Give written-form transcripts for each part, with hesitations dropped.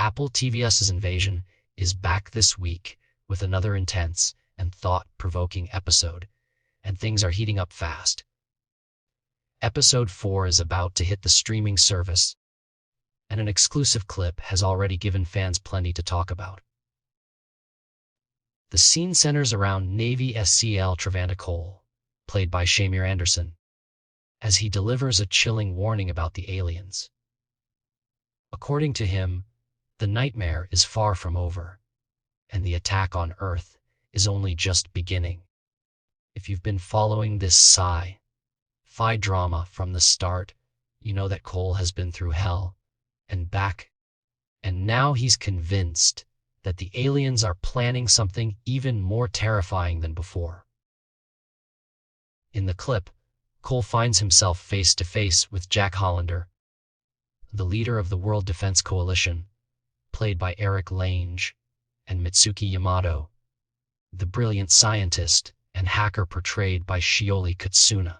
Apple TVS's Invasion is back this week with another intense and thought-provoking episode, and things are heating up fast. Episode 4 is about to hit the streaming service, and an exclusive clip has already given fans plenty to talk about. The scene centers around Navy SEAL Trevante Cole, played by Shamir Anderson, as he delivers a chilling warning about the aliens. According to him, the nightmare is far from over, and the attack on Earth is only just beginning. If you've been following this sci-fi drama from the start, you know that Cole has been through hell and back, and now he's convinced that the aliens are planning something even more terrifying than before. In the clip, Cole finds himself face to face with Jack Hollander, the leader of the World Defense Coalition, played by Eric Lange, and Mitsuki Yamato, the brilliant scientist and hacker portrayed by Shioli Kutsuna.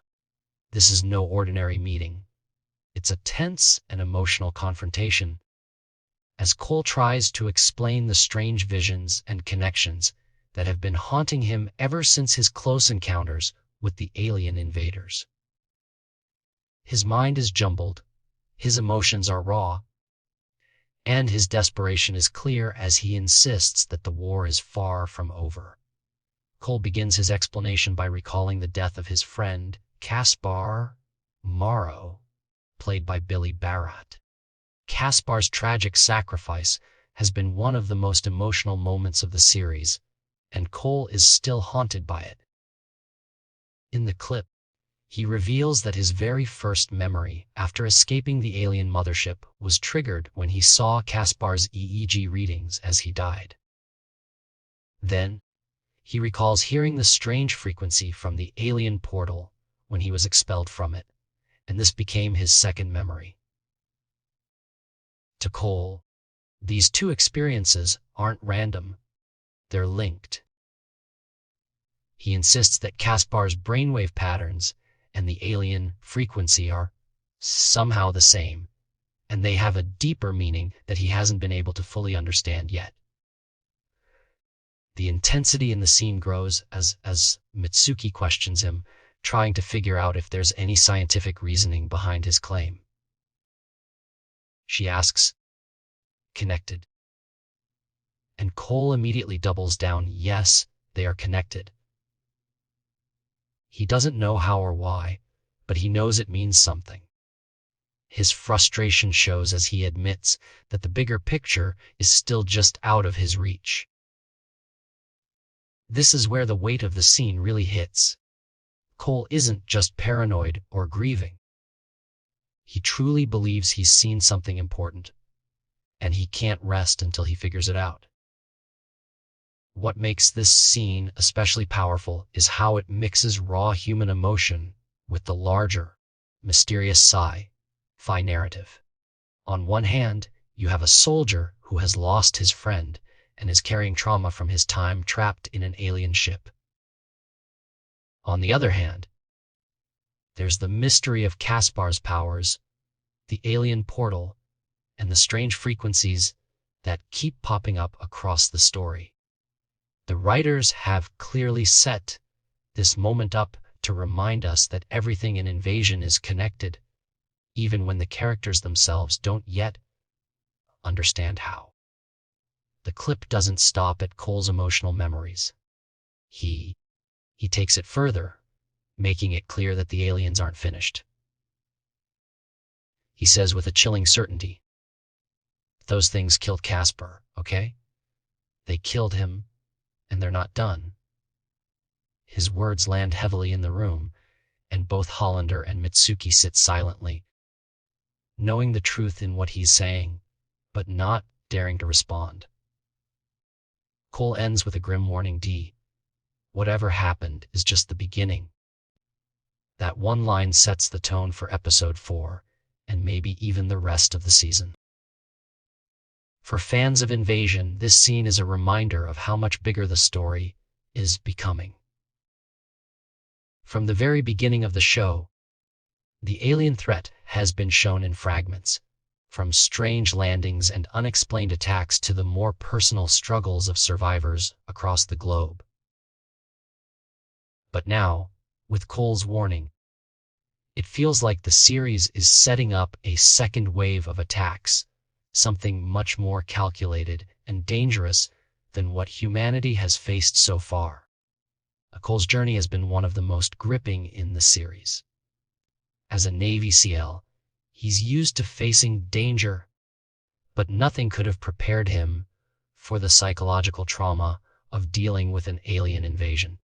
This is no ordinary meeting. It's a tense and emotional confrontation, as Cole tries to explain the strange visions and connections that have been haunting him ever since his close encounters with the alien invaders. His mind is jumbled, his emotions are raw, and his desperation is clear as he insists that the war is far from over. Cole begins his explanation by recalling the death of his friend, Caspar Morrow, played by Billy Barrett. Caspar's tragic sacrifice has been one of the most emotional moments of the series, and Cole is still haunted by it. In the clip, he reveals that his very first memory after escaping the alien mothership was triggered when he saw Caspar's EEG readings as he died. Then, he recalls hearing the strange frequency from the alien portal when he was expelled from it, and this became his second memory. To Cole, these two experiences aren't random, they're linked. He insists that Caspar's brainwave patterns and the alien frequency are somehow the same, and they have a deeper meaning that he hasn't been able to fully understand yet. The intensity in the scene grows as Mitsuki questions him, trying to figure out if there's any scientific reasoning behind his claim. She asks, "Connected?" And Cole immediately doubles down, yes, they are connected. He doesn't know how or why, but he knows it means something. His frustration shows as he admits that the bigger picture is still just out of his reach. This is where the weight of the scene really hits. Cole isn't just paranoid or grieving. He truly believes he's seen something important, and he can't rest until he figures it out. What makes this scene especially powerful is how it mixes raw human emotion with the larger, mysterious sci-fi narrative. On one hand, you have a soldier who has lost his friend and is carrying trauma from his time trapped in an alien ship. On the other hand, there's the mystery of Caspar's powers, the alien portal, and the strange frequencies that keep popping up across the story. The writers have clearly set this moment up to remind us that everything in Invasion is connected, even when the characters themselves don't yet understand how. The clip doesn't stop at Cole's emotional memories. He takes it further, making it clear that the aliens aren't finished. He says with a chilling certainty, "Those things killed Caspar, okay? They killed him, and they're not done." His words land heavily in the room, and both Hollander and Mitsuki sit silently, knowing the truth in what he's saying, but not daring to respond. Cole ends with a grim warning, "Whatever happened is just the beginning." That one line sets the tone for episode 4, and maybe even the rest of the season. For fans of Invasion, this scene is a reminder of how much bigger the story is becoming. From the very beginning of the show, the alien threat has been shown in fragments, from strange landings and unexplained attacks to the more personal struggles of survivors across the globe. But now, with Cole's warning, it feels like the series is setting up a second wave of attacks, something much more calculated and dangerous than what humanity has faced so far. Cole's journey has been one of the most gripping in the series. As a Navy SEAL, he's used to facing danger, but nothing could have prepared him for the psychological trauma of dealing with an alien invasion.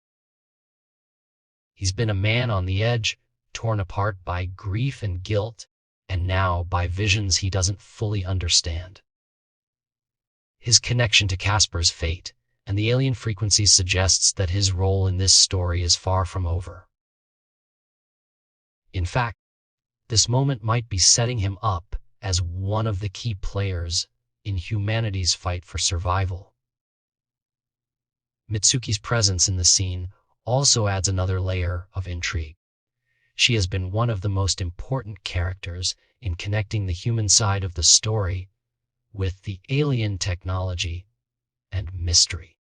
He's been a man on the edge, torn apart by grief and guilt, and now by visions he doesn't fully understand. His connection to Caspar's fate and the alien frequencies suggests that his role in this story is far from over. In fact, this moment might be setting him up as one of the key players in humanity's fight for survival. Mitsuki's presence in the scene also adds another layer of intrigue. She has been one of the most important characters in connecting the human side of the story with the alien technology and mystery.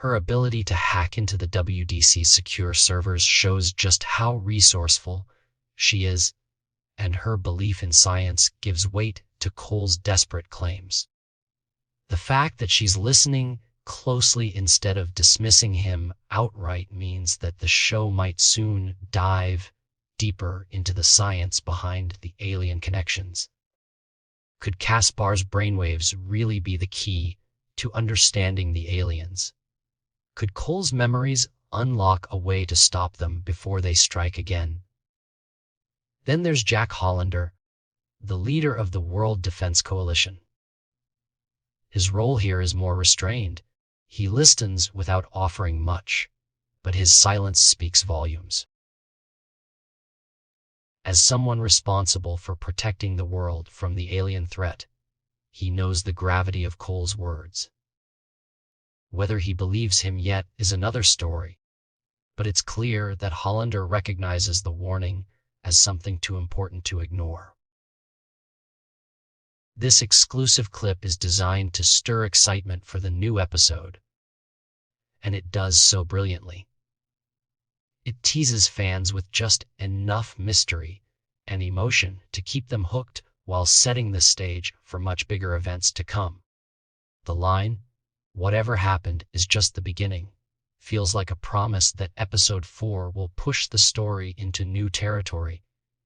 Her ability to hack into the WDC's secure servers shows just how resourceful she is, and her belief in science gives weight to Cole's desperate claims. The fact that she's listening closely instead of dismissing him outright means that the show might soon dive deeper into the science behind the alien connections. Could Caspar's brainwaves really be the key to understanding the aliens? Could Cole's memories unlock a way to stop them before they strike again? Then there's Jack Hollander, the leader of the World Defense Coalition. His role here is more restrained. He listens without offering much, but his silence speaks volumes. As someone responsible for protecting the world from the alien threat, he knows the gravity of Cole's words. Whether he believes him yet is another story, but it's clear that Hollander recognizes the warning as something too important to ignore. This exclusive clip is designed to stir excitement for the new episode, and it does so brilliantly. It teases fans with just enough mystery and emotion to keep them hooked while setting the stage for much bigger events to come. The line, "Whatever happened is just the beginning," feels like a promise that Episode 4 will push the story into new territory,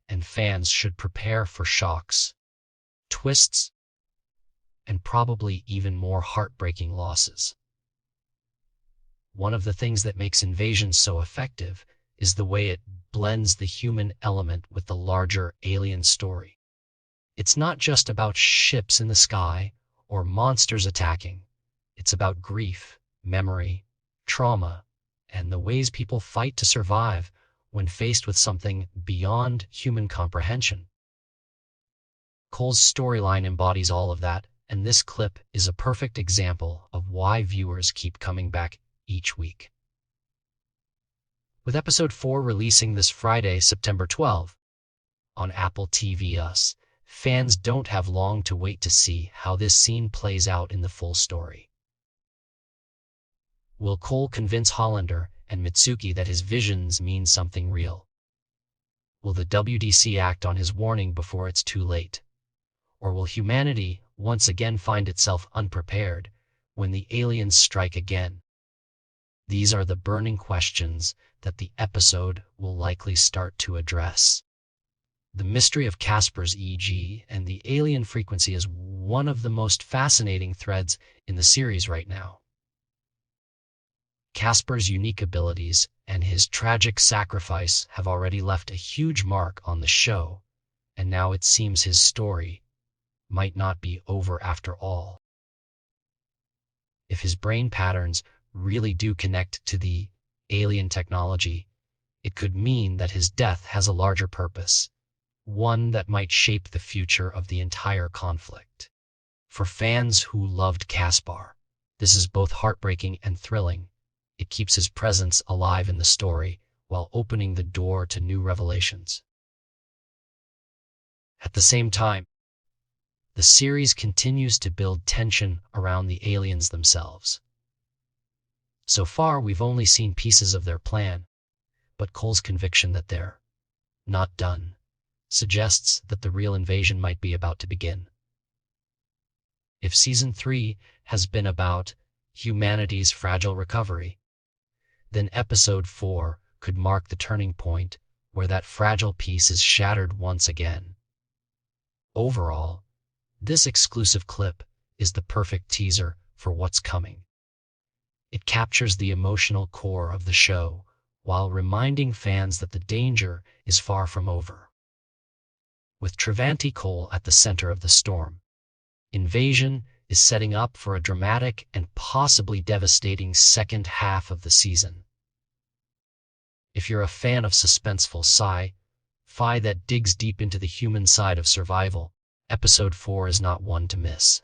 and fans should prepare for shocks, twists, and probably even more heartbreaking losses. One of the things that makes Invasion so effective is the way it blends the human element with the larger alien story. It's not just about ships in the sky or monsters attacking. It's about grief, memory, trauma, and the ways people fight to survive when faced with something beyond human comprehension. Cole's storyline embodies all of that, and this clip is a perfect example of why viewers keep coming back each week. With Episode 4 releasing this Friday, September 12, on Apple TV+, fans don't have long to wait to see how this scene plays out in the full story. Will Cole convince Hollander and Mitsuki that his visions mean something real? Will the WDC act on his warning before it's too late? Or will humanity once again find itself unprepared when the aliens strike again? These are the burning questions that the episode will likely start to address. The mystery of Caspar's EG and the alien frequency is one of the most fascinating threads in the series right now. Caspar's unique abilities and his tragic sacrifice have already left a huge mark on the show, and now it seems his story might not be over after all. If his brain patterns really do connect to the alien technology, it could mean that his death has a larger purpose, one that might shape the future of the entire conflict. For fans who loved Caspar, this is both heartbreaking and thrilling. It keeps his presence alive in the story while opening the door to new revelations. At the same time, the series continues to build tension around the aliens themselves. So far, we've only seen pieces of their plan, but Cole's conviction that they're not done suggests that the real invasion might be about to begin. If Season 3 has been about humanity's fragile recovery, then Episode 4 could mark the turning point where that fragile piece is shattered once again. Overall, this exclusive clip is the perfect teaser for what's coming. It captures the emotional core of the show while reminding fans that the danger is far from over. With Trevante Cole at the center of the storm, Invasion is setting up for a dramatic and possibly devastating second half of the season. If you're a fan of suspenseful sci-fi that digs deep into the human side of survival, Episode 4 is not one to miss.